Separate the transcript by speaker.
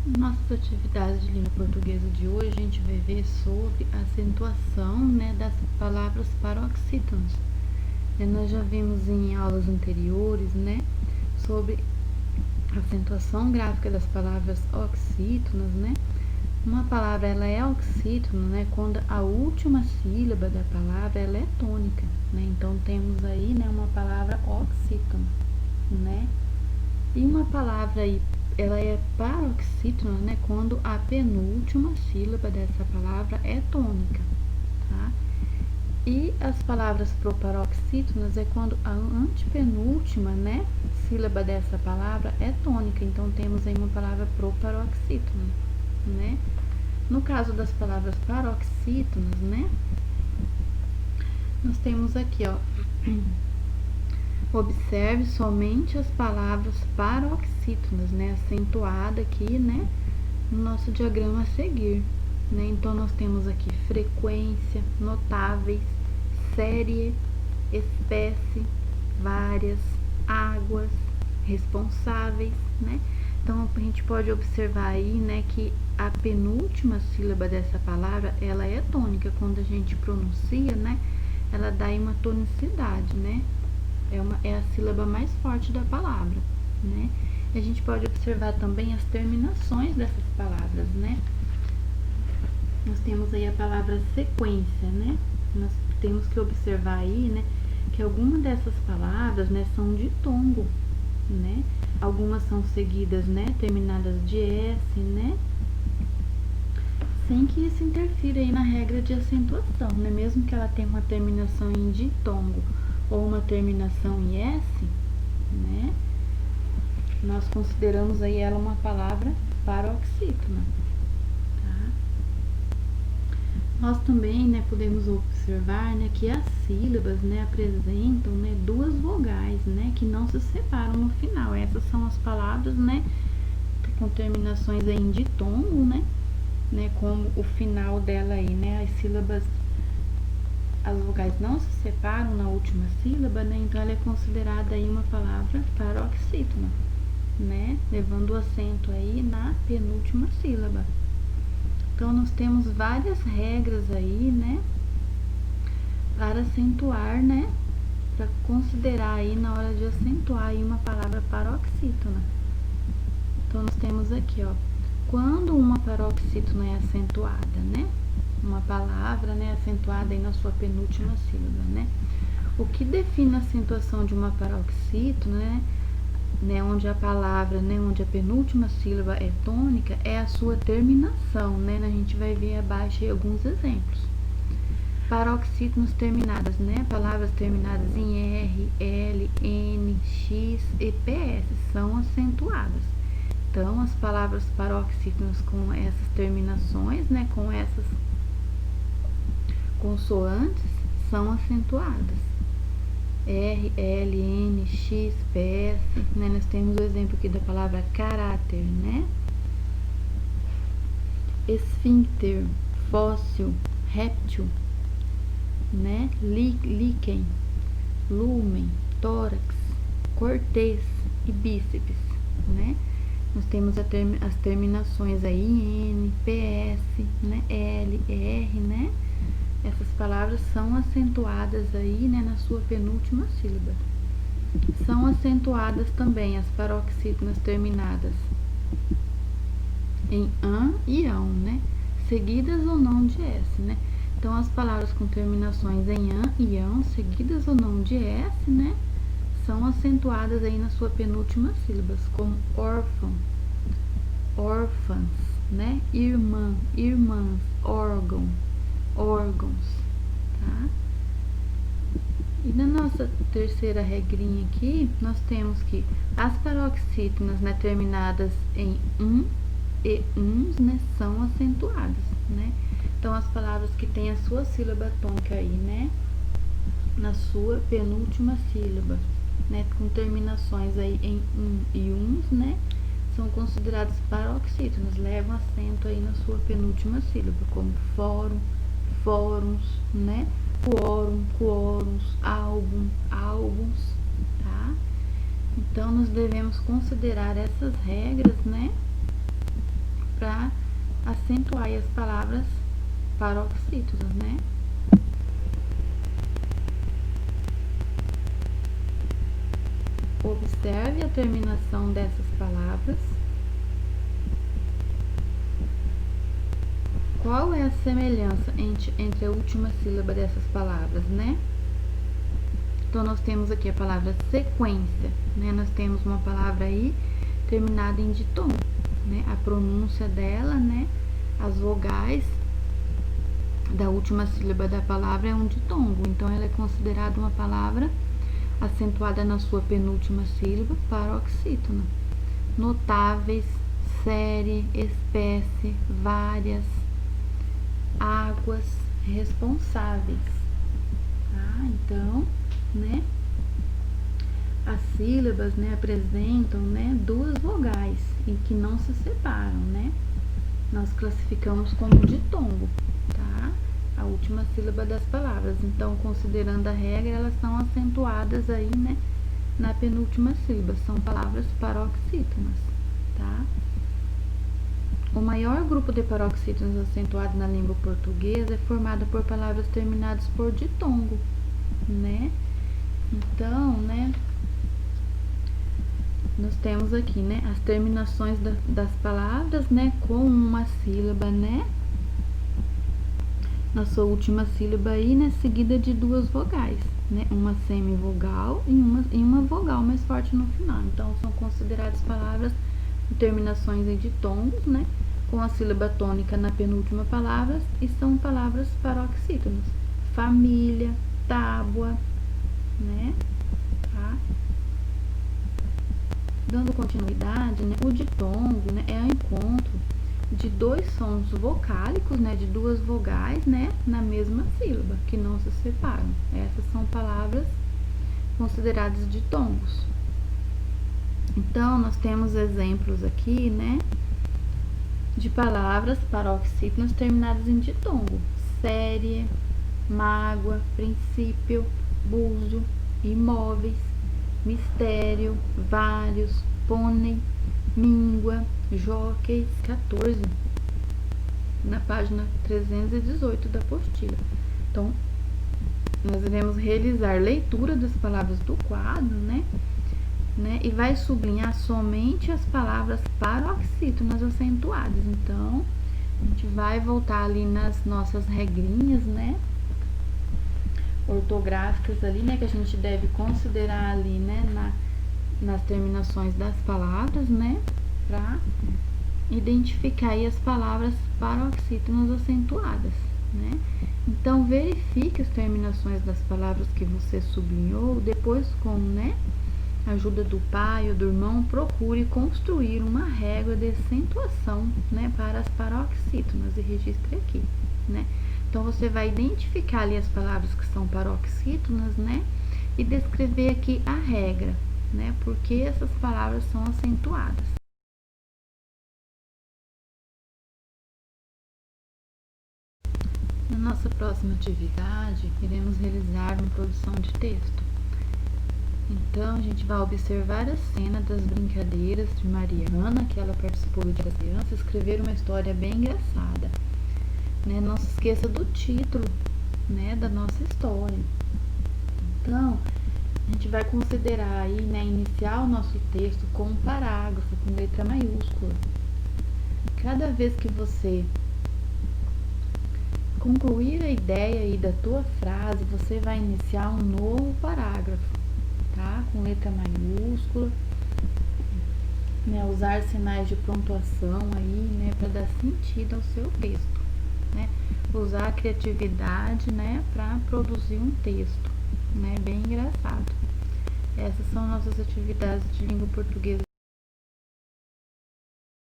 Speaker 1: Nossas atividades de língua portuguesa de hoje, a gente vai ver sobre a acentuação, né, das palavras paroxítonas. Nós já vimos em aulas anteriores, né, sobre a acentuação gráfica das palavras oxítonas, né. Uma palavra ela é oxítona, né, quando a última sílaba da palavra ela é tônica, né. Então temos aí, né, uma palavra oxítona, né. E uma palavra aí ela é paroxítona, né, quando a penúltima sílaba dessa palavra é tônica, tá? E as palavras proparoxítonas é quando a antepenúltima, né, sílaba dessa palavra é tônica. Então temos aí uma palavra proparoxítona, né? No caso das palavras paroxítonas, né, nós temos aqui, ó, observe somente as palavras paroxítonas, né, acentuada aqui, né, no nosso diagrama a seguir, né. Então nós temos aqui frequência, notáveis, série, espécie, várias, águas, responsáveis, né. Então a gente pode observar aí, né, que a penúltima sílaba dessa palavra ela é tônica. Quando a gente pronuncia, né, ela dá aí uma tonicidade, né. É a sílaba mais forte da palavra, né? E a gente pode observar também as terminações dessas palavras, né? Nós temos aí a palavra sequência, né? Nós temos que observar aí, né, que algumas dessas palavras, né, são ditongo, né? Algumas são seguidas, né, terminadas de S, né? Sem que isso interfira aí na regra de acentuação, né? Mesmo que ela tenha uma terminação em ditongo ou uma terminação em S, né, nós consideramos aí ela uma palavra paroxítona, tá? Nós também, né, podemos observar, né, que as sílabas, né, apresentam, né, duas vogais, né, que não se separam no final. Essas são as palavras, né, com terminações aí em ditongo, né, como o final dela aí, né, as sílabas, as vogais não se separam na última sílaba, né, então ela é considerada aí uma palavra paroxítona, né, levando o acento aí na penúltima sílaba. Então nós temos várias regras aí, né, para acentuar, né, para considerar aí na hora de acentuar aí uma palavra paroxítona. Então nós temos aqui, ó, quando uma paroxítona é acentuada, né, uma palavra, né, acentuada aí na sua penúltima sílaba, né. O que define a acentuação de uma paroxítona, né, onde a palavra, né, onde a penúltima sílaba é tônica, é a sua terminação, né. A gente vai ver abaixo aí alguns exemplos. Paroxítonas terminadas, né, palavras terminadas em R, L, N, X e PS são acentuadas. Então, as palavras paroxítonas com essas terminações, né, com essas consoantes, são acentuadas. R, L, N, X, PS, né? Nós temos o exemplo aqui da palavra caráter, né? Esfíncter, fóssil, réptil, né? Líquen, lúmen, tórax, cortês e bíceps, né? Nós temos as terminações aí em N, PS, né? L, R, né? Essas palavras são acentuadas aí, né, na sua penúltima sílaba. São acentuadas também as paroxítonas terminadas em an e ão, né, seguidas ou não de S, né. Então, as palavras com terminações em an e ão, seguidas ou não de S, né, são acentuadas aí na sua penúltima sílaba, como órfão, órfãs, né, irmã, irmãs, órgão, órgãos, tá? E na nossa terceira regrinha aqui, nós temos que as paroxítonas, né, terminadas em e uns, né, são acentuadas, né? Então, as palavras que têm a sua sílaba tônica aí, né, na sua penúltima sílaba, né, com terminações aí em e uns, né, são consideradas paroxítonas, levam acento aí na sua penúltima sílaba, como fórum, fóruns, né? Quórum, quórums, álbum, álbuns, tá? Então, nós devemos considerar essas regras, né? para acentuar aí as palavras paroxítonas, né? Observe a terminação dessas palavras. Qual é a semelhança entre a última sílaba dessas palavras, né? Então, nós temos aqui a palavra sequência, né? Nós temos uma palavra aí terminada em ditongo, né? A pronúncia dela, né? As vogais da última sílaba da palavra é um ditongo, então ela é considerada uma palavra acentuada na sua penúltima sílaba, paroxítona. Notáveis, série, espécie, várias, águas, responsáveis. Tá? Então, né, as sílabas, né, apresentam, né, duas vogais e que não se separam, né? Nós classificamos como ditongo, tá? A última sílaba das palavras. Então, considerando a regra, elas são acentuadas aí, né, na penúltima sílaba. São palavras paroxítonas, tá? O maior grupo de paroxítonos acentuados na língua portuguesa é formado por palavras terminadas por ditongo, né? Então, né, nós temos aqui, né, as terminações das palavras, né, com uma sílaba, né, na sua última sílaba aí, né, seguida de duas vogais, né, uma semivogal e uma vogal mais forte no final. Então, são consideradas palavras com terminações em ditongos, né, com a sílaba tônica na penúltima palavra e são palavras paroxítonas. Família, tábua, né, tá? Dando continuidade, né, o ditongo, né, é o encontro de dois sons vocálicos, né, de duas vogais, né, na mesma sílaba, que não se separam. Essas são palavras consideradas ditongos. Então, nós temos exemplos aqui, né, de palavras paroxítonas terminadas em ditongo. Série, mágoa, princípio, búzio, imóveis, mistério, vários, pônei, míngua, jóqueis. 14, na página 318 da apostila. Então, nós iremos realizar leitura das palavras do quadro, né? E vai sublinhar somente as palavras paroxítonas acentuadas. Então, a gente vai voltar ali nas nossas regrinhas, né, ortográficas ali, né, que a gente deve considerar ali, né, nas terminações das palavras, né, para identificar aí as palavras paroxítonas acentuadas, né. Então, verifique as terminações das palavras que você sublinhou, depois com, né, ajuda do pai ou do irmão, procure construir uma régua de acentuação, né, para as paroxítonas e registre aqui, né. Então, você vai identificar ali as palavras que são paroxítonas, né, e descrever aqui a regra, né, porque essas palavras são acentuadas. Na nossa próxima atividade, iremos realizar uma produção de texto. Então, a gente vai observar a cena das brincadeiras de Mariana, que ela participou do Dia das Crianças, escrever uma história bem engraçada. Né? Não se esqueça do título, né, da nossa história. Então, a gente vai considerar aí, né, iniciar o nosso texto com um parágrafo, com letra maiúscula. Cada vez que você concluir a ideia aí da tua frase, você vai iniciar um novo parágrafo, tá? Com letra maiúscula, né? Usar sinais de pontuação aí, né, para dar sentido ao seu texto, né? Usar a criatividade, né, para produzir um texto, né, bem engraçado. Essas são nossas atividades de língua portuguesa.